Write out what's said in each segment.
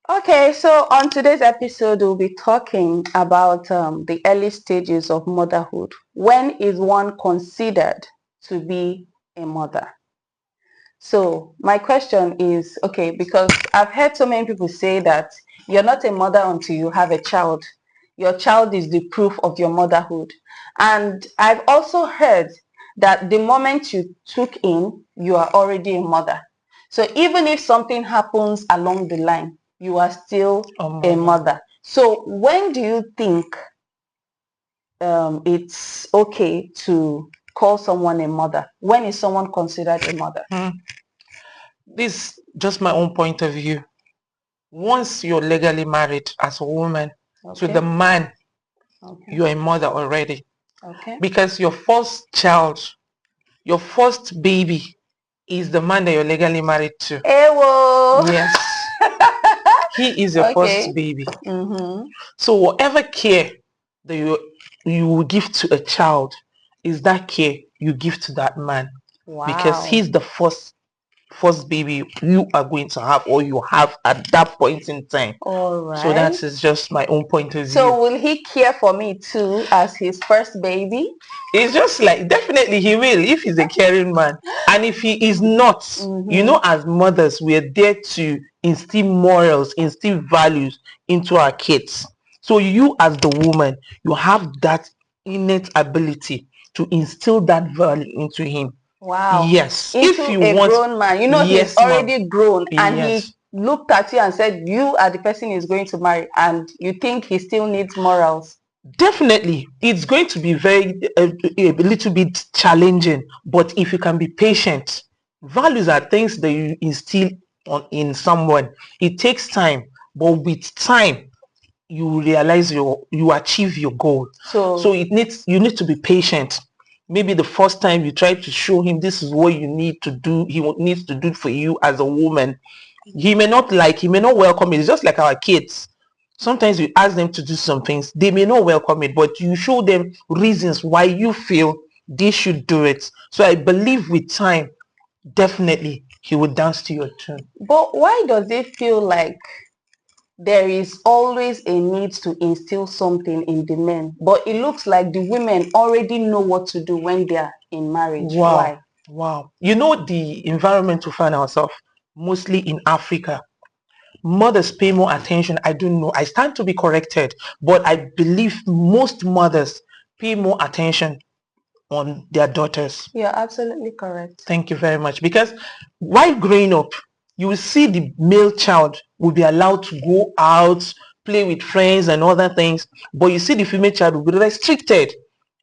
Okay, so on today's episode, we'll be talking about the early stages of motherhood. When is one considered to be a mother? So my question is, okay, because I've heard so many people say that you're not a mother until you have a child. Your child is the proof of your motherhood. And I've also heard that the moment you took in, you are already a mother. So even if something happens along the line, you are still Oh, a mother. mother. So when do you think it's okay to call someone a mother? When is someone considered a mother? Hmm. This is just my own point of view. Once you're legally married as a woman to the Okay. man, Okay. you're a mother already. Okay. Because your first child, your first baby is the man that you're legally married to. Ewo. Yes. He is your first Okay. baby. Mm-hmm. So whatever care that you will give to a child is that care you give to that man. Because Wow. he's the first baby you are going to have or you have at that point in time. All So right. that is just my own point of view. So will he care for me too as his first baby? It's just like definitely he will if he's a caring man. And if he is not, Mm-hmm. as mothers, we're there to instill morals, instill values into our kids. So you as the woman, you have that innate ability to instill that value into him. Wow. Yes. If Into you a want, grown man. You know he's yes, ma'am. already grown and he Yes. looked at you and said, you are the person he's going to marry and you think he still needs morals. Definitely, it's going to be a little bit challenging, but if you can be patient, values are things that you instill in someone. It takes time, but with time, you realize you achieve your goal. So So you need to be patient. Maybe the first time you try to show him this is what you need to do, needs to do for you as a woman. He may not welcome it. It's just like our kids. Sometimes you ask them to do some things, they may not welcome it, but you show them reasons why you feel they should do it. So I believe with time, definitely he will dance to your tune. but why does it feel like there is always a need to instill something in the men, but it looks like the women already know what to do when they're in marriage? Wow, Why? wow. The environment we find ourselves, mostly in Africa, mothers pay more attention. I don't know. I stand to be corrected, but I believe most mothers pay more attention on their daughters. You're absolutely correct. Thank you very much. Because while growing up, you will see the male child will be allowed to go out, play with friends and other things, but you see the female child will be restricted.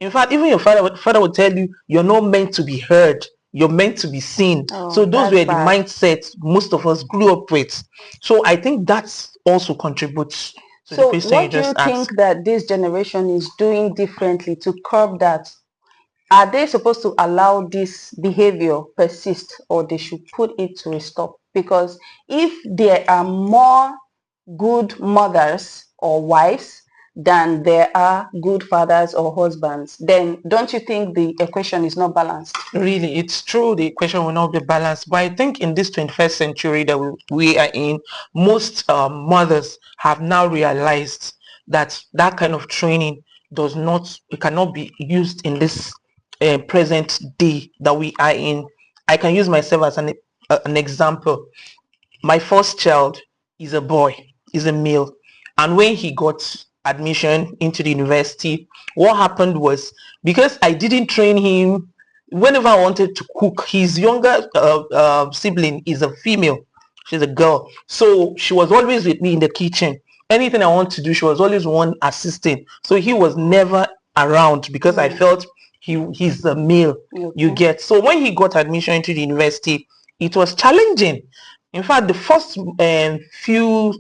In fact, even your father will tell you you're not meant to be heard. You're meant to be seen. So Oh, those that's were the bad. mindsets most of us grew up with. So I think that also contributes to the So question you what do you just asked. think that this generation is doing differently to curb that? Are they supposed to allow this behavior persist or they should put it to a stop? Because if there are more good mothers or wives than there are good fathers or husbands, then don't you think the equation is not balanced? Really, it's true the equation will not be balanced, but I think in this 21st century that we are in, most mothers have now realized that that kind of training it cannot be used in this present day that we are in. I can use myself as an example. My first child is a boy, is a male. And when he got admission into the university, what happened was because I didn't train him, whenever I wanted to cook, his younger sibling is a female. She's a girl. So she was always with me in the kitchen. Anything I want to do, she was always one assisting. So he was never around because I Mm, felt he's a male, you okay. get. So when he got admission into the university, it was challenging. In fact, the first few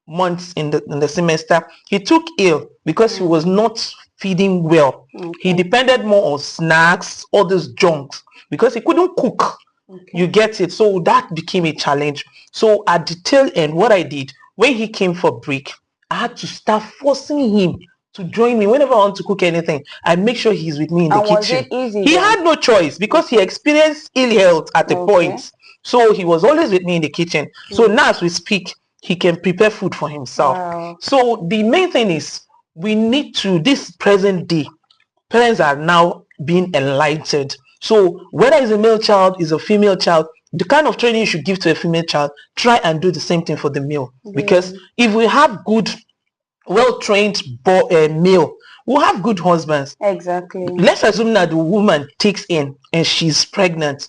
months in the semester, he took ill because he Mm, was not feeding well. He okay. depended more on snacks, all those junks, because he couldn't cook. You Okay. get it? So that became a challenge. So at the tail end, what I did, when he came for break, I had to start forcing him to join me. Whenever I want to cook anything, I make sure he's with me in the And was kitchen. it easy He then? had no choice because he Okay. experienced ill health at a Okay. point. So he was always with me in the kitchen. So Mm, now as we speak, he can prepare food for himself. Wow. So the main thing is we need to, this present day, parents are now being enlightened. So whether it's a male child, is a female child, the kind of training you should give to a female child, try and do the same thing for the male. Yeah. Because if we have good, well-trained male, we'll have good husbands. Exactly. Let's assume that the woman takes in and she's pregnant,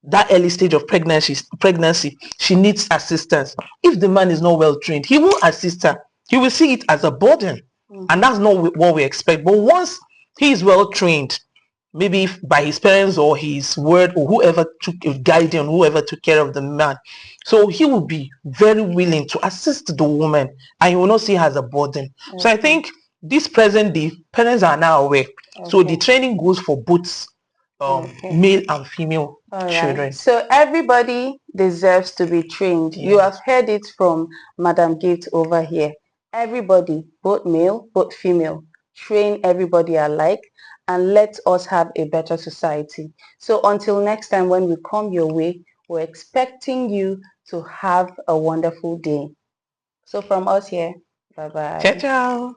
that early stage of pregnancy, she needs assistance. If the man is not well trained, he won't assist her. He will see it as a burden, and that's not what we expect. But once he is well trained, maybe by his parents or his word or whoever took guidance, whoever took care of the man, so he will be very willing to assist the woman, and you will not see her as a burden. Okay. So I think this present day parents are now aware. Okay. So the training goes for both male and female children. So everybody deserves to be trained. Yeah. You have heard it from Madam Gift over here. Everybody, both male, both female, train everybody alike, and let us have a better society. So until next time when we come your way, we're expecting you to have a wonderful day. So from us here, bye-bye. Ciao, ciao.